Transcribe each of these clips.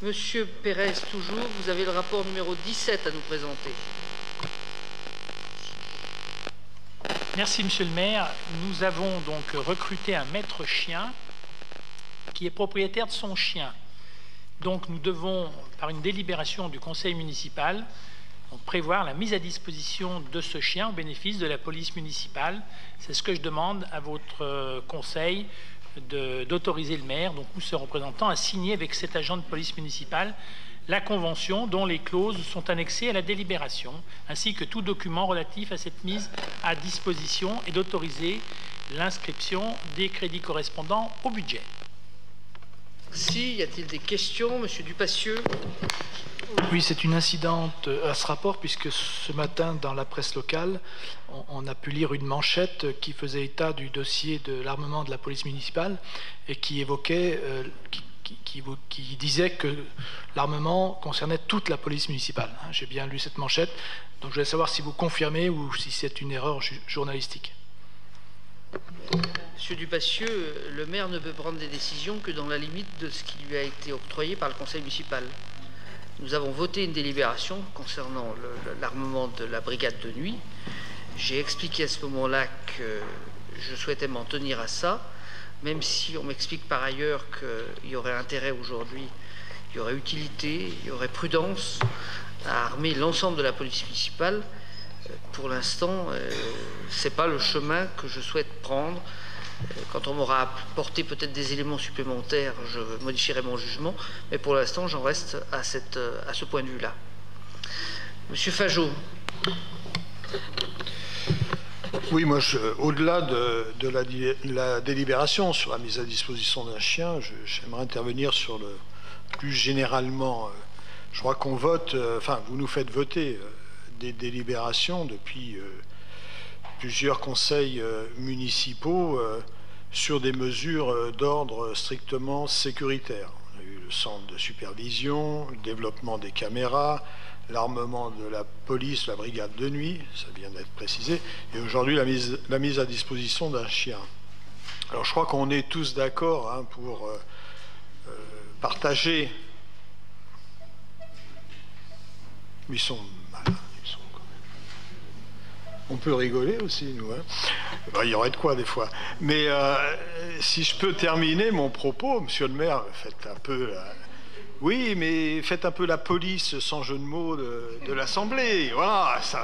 Monsieur Pérez, toujours, vous avez le rapport numéro 17 à nous présenter. Merci, Monsieur le maire. Nous avons donc recruté un maître chien qui est propriétaire de son chien. Donc nous devons, par une délibération du conseil municipal, prévoir la mise à disposition de ce chien au bénéfice de la police municipale. C'est ce que je demande à votre conseil d'autoriser le maire, donc ou ce représentant, à signer avec cet agent de police municipale la convention dont les clauses sont annexées à la délibération, ainsi que tout document relatif à cette mise à disposition et d'autoriser l'inscription des crédits correspondants au budget. Merci. Y a-t-il des questions, Monsieur Dupassieux? Oui, c'est une incidente à ce rapport, puisque ce matin, dans la presse locale, on a pu lire une manchette qui faisait état du dossier de l'armement de la police municipale et qui évoquait, qui disait que l'armement concernait toute la police municipale. J'ai bien lu cette manchette, donc je voulais savoir si vous confirmez ou si c'est une erreur journalistique. Monsieur Dupassieux, le maire ne peut prendre des décisions que dans la limite de ce qui lui a été octroyé par le conseil municipal. Nous avons voté une délibération concernant l'armement de la brigade de nuit. J'ai expliqué à ce moment-là que je souhaitais m'en tenir à ça, même si on m'explique par ailleurs qu'il y aurait intérêt aujourd'hui, il y aurait utilité, il y aurait prudence à armer l'ensemble de la police municipale. Pour l'instant, ce n'est pas le chemin que je souhaite prendre. Quand on m'aura apporté peut-être des éléments supplémentaires, je modifierai mon jugement, mais pour l'instant, j'en reste à ce point de vue-là. Monsieur Fajot. Oui, moi, au-delà de la délibération sur la mise à disposition d'un chien, j'aimerais intervenir sur plus généralement. Je crois qu'on vote, enfin, vous nous faites voter des délibérations depuis plusieurs conseils municipaux sur des mesures d'ordre strictement sécuritaire. On a eu le centre de supervision, le développement des caméras, l'armement de la police, la brigade de nuit, ça vient d'être précisé, et aujourd'hui la mise à disposition d'un chien. Alors je crois qu'on est tous d'accord pour partager. Ils sont malins, ils sont quand même. On peut rigoler aussi, nous. Ben, il y aurait de quoi des fois. Mais si je peux terminer mon propos, monsieur le maire, faites un peu. Oui, mais faites un peu la police, sans jeu de mots, de l'Assemblée. Voilà, ça,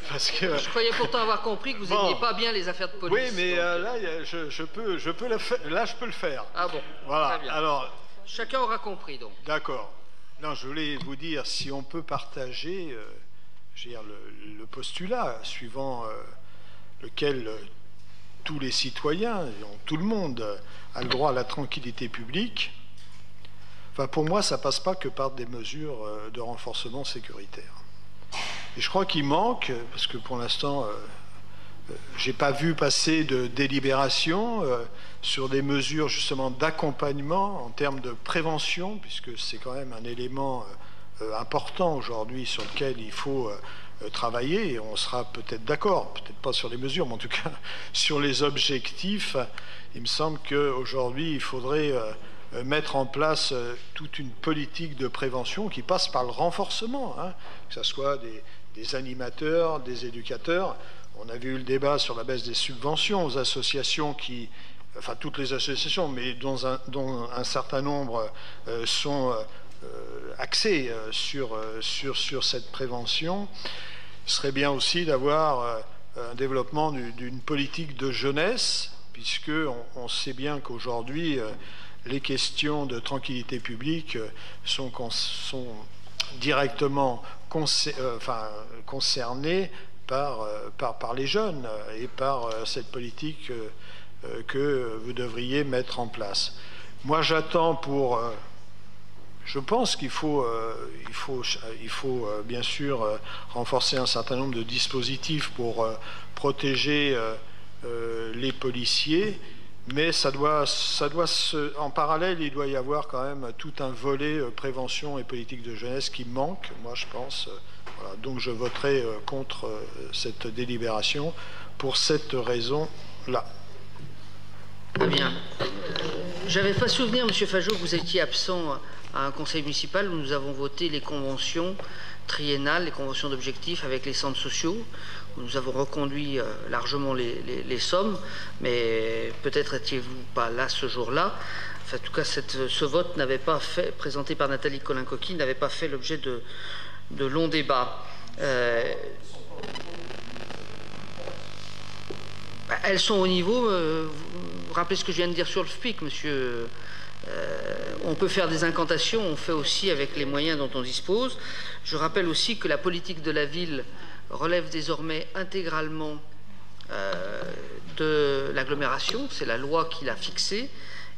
parce que... Je croyais pourtant avoir compris que vous n'aimiez pas bien les affaires de police. Oui, mais là, je peux le faire. Ah bon, voilà. Très bien. Alors, chacun aura compris, donc. D'accord. Non, je voulais vous dire, si on peut partager le postulat suivant lequel tous les citoyens, tout le monde, a le droit à la tranquillité publique. Enfin, pour moi, ça passe pas que par des mesures de renforcement sécuritaire. Et je crois qu'il manque, parce que pour l'instant, j'ai pas vu passer de délibération sur des mesures justement d'accompagnement en termes de prévention, puisque c'est quand même un élément important aujourd'hui sur lequel il faut travailler, et on sera peut-être d'accord, peut-être pas sur les mesures, mais en tout cas sur les objectifs. Il me semble qu'aujourd'hui, il faudrait mettre en place toute une politique de prévention qui passe par le renforcement, que ce soit des animateurs, des éducateurs. On avait eu le débat sur la baisse des subventions aux associations qui, enfin toutes les associations, mais dont un certain nombre sont axés sur cette prévention. Ce serait bien aussi d'avoir un développement d'une politique de jeunesse, puisque on sait bien qu'aujourd'hui les questions de tranquillité publique sont directement concernées par les jeunes et par cette politique que vous devriez mettre en place. Moi, j'attends je pense qu'il faut bien sûr renforcer un certain nombre de dispositifs pour protéger les policiers, mais en parallèle, il doit y avoir quand même tout un volet prévention et politique de jeunesse qui manque, moi je pense. Voilà, donc je voterai contre cette délibération pour cette raison-là. Très bien. J'avais pas souvenir, Monsieur Fajot, que vous étiez absent à un conseil municipal où nous avons voté les conventions triennales, les conventions d'objectifs avec les centres sociaux, où nous avons reconduit largement les sommes, mais peut-être étiez-vous pas là ce jour-là. Enfin, en tout cas, ce vote n'avait pas fait, présenté par Nathalie Colin-Coquille, n'avait pas fait l'objet de longs débats. Elles sont au niveau, vous rappelez ce que je viens de dire sur le FPIC, monsieur. On peut faire des incantations, on fait aussi avec les moyens dont on dispose. Je rappelle aussi que la politique de la ville relève désormais intégralement de l'agglomération, c'est la loi qui l'a fixée,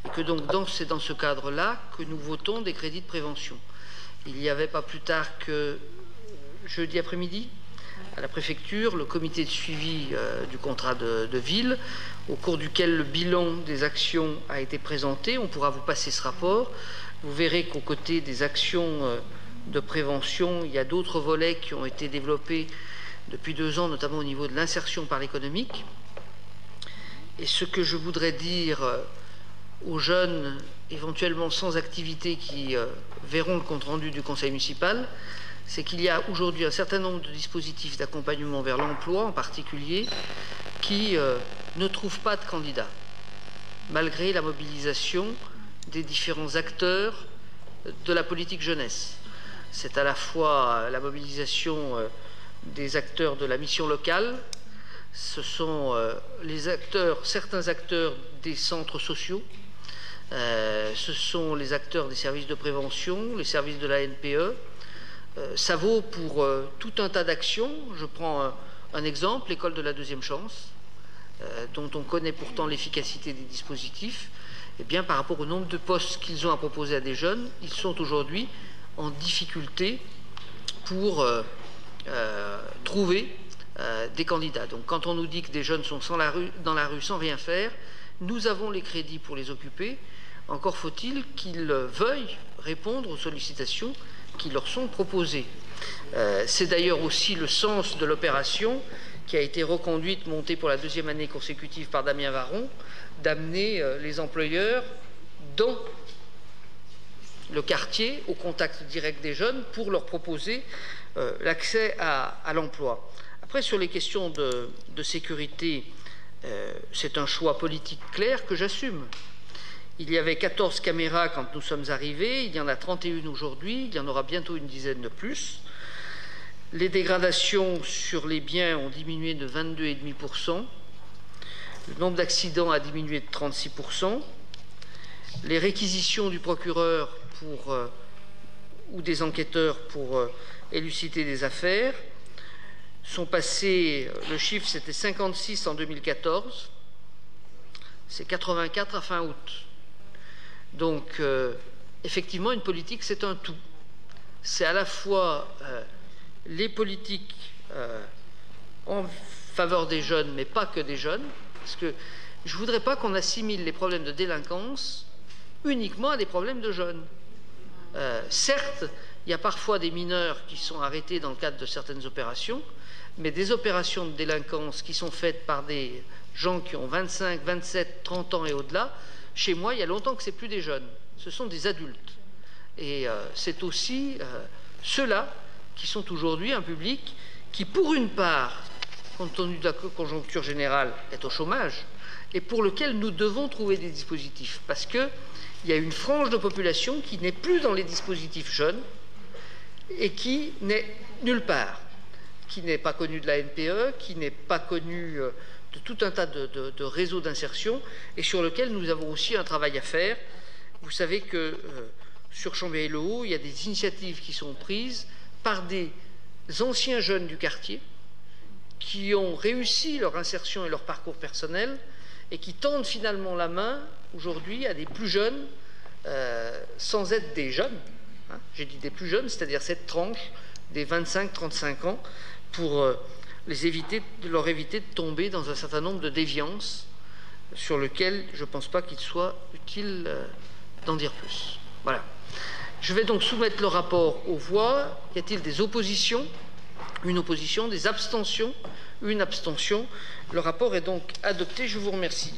et que donc c'est dans ce cadre-là que nous votons des crédits de prévention. Il n'y avait pas plus tard que jeudi après-midi, à la préfecture, le comité de suivi du contrat de ville, au cours duquel le bilan des actions a été présenté. On pourra vous passer ce rapport. Vous verrez qu'aux côtés des actions de prévention, il y a d'autres volets qui ont été développés depuis 2 ans, notamment au niveau de l'insertion par l'économique. Et ce que je voudrais dire aux jeunes éventuellement sans activité qui verront le compte-rendu du conseil municipal, c'est qu'il y a aujourd'hui un certain nombre de dispositifs d'accompagnement vers l'emploi en particulier qui ne trouvent pas de candidats, malgré la mobilisation des différents acteurs de la politique jeunesse. C'est à la fois la mobilisation des acteurs de la mission locale, ce sont certains acteurs des centres sociaux, ce sont les acteurs des services de prévention, les services de la NPE. Ça vaut pour tout un tas d'actions. Je prends un exemple, l'école de la deuxième chance, dont on connaît pourtant l'efficacité des dispositifs. Eh bien, par rapport au nombre de postes qu'ils ont à proposer à des jeunes, ils sont aujourd'hui en difficulté pour trouver des candidats. Donc, quand on nous dit que des jeunes sont dans la rue sans rien faire, nous avons les crédits pour les occuper. Encore faut-il qu'ils veuillent répondre aux sollicitations qui leur sont proposées. C'est d'ailleurs aussi le sens de l'opération qui a été reconduite, montée pour la 2e année consécutive par Damien Varron, d'amener les employeurs dans le quartier, au contact direct des jeunes, pour leur proposer l'accès à l'emploi. Après, sur les questions de sécurité, c'est un choix politique clair que j'assume. Il y avait 14 caméras quand nous sommes arrivés, il y en a 31 aujourd'hui, il y en aura bientôt une dizaine de plus. Les dégradations sur les biens ont diminué de 22,5%. Le nombre d'accidents a diminué de 36%. Les réquisitions du procureur ou des enquêteurs pour élucider des affaires sont passées, le chiffre c'était 56 en 2014, c'est 84 à fin août. Donc, effectivement, une politique, c'est un tout. C'est à la fois les politiques en faveur des jeunes, mais pas que des jeunes, parce que je ne voudrais pas qu'on assimile les problèmes de délinquance uniquement à des problèmes de jeunes. Certes, il y a parfois des mineurs qui sont arrêtés dans le cadre de certaines opérations, mais des opérations de délinquance qui sont faites par des gens qui ont 25, 27, 30 ans et au-delà, chez moi, il y a longtemps que ce n'est plus des jeunes, ce sont des adultes. Et c'est aussi ceux-là qui sont aujourd'hui un public qui, pour une part, compte tenu de la conjoncture générale, est au chômage, et pour lequel nous devons trouver des dispositifs. Parce qu'il y a une frange de population qui n'est plus dans les dispositifs jeunes et qui n'est nulle part, qui n'est pas connue de la NPE, qui n'est pas connue de tout un tas de réseaux d'insertion, et sur lequel nous avons aussi un travail à faire. Vous savez que sur Chambéry-le-Haut, il y a des initiatives qui sont prises par des anciens jeunes du quartier qui ont réussi leur insertion et leur parcours personnel et qui tendent finalement la main aujourd'hui à des plus jeunes sans être des jeunes. Hein, j'ai dit des plus jeunes, c'est-à-dire cette tranche des 25-35 ans pour leur éviter de tomber dans un certain nombre de déviances sur lesquelles je ne pense pas qu'il soit utile d'en dire plus. Voilà. Je vais donc soumettre le rapport aux voix. Y a-t-il des oppositions? Une opposition, des abstentions? Une abstention. Le rapport est donc adopté. Je vous remercie.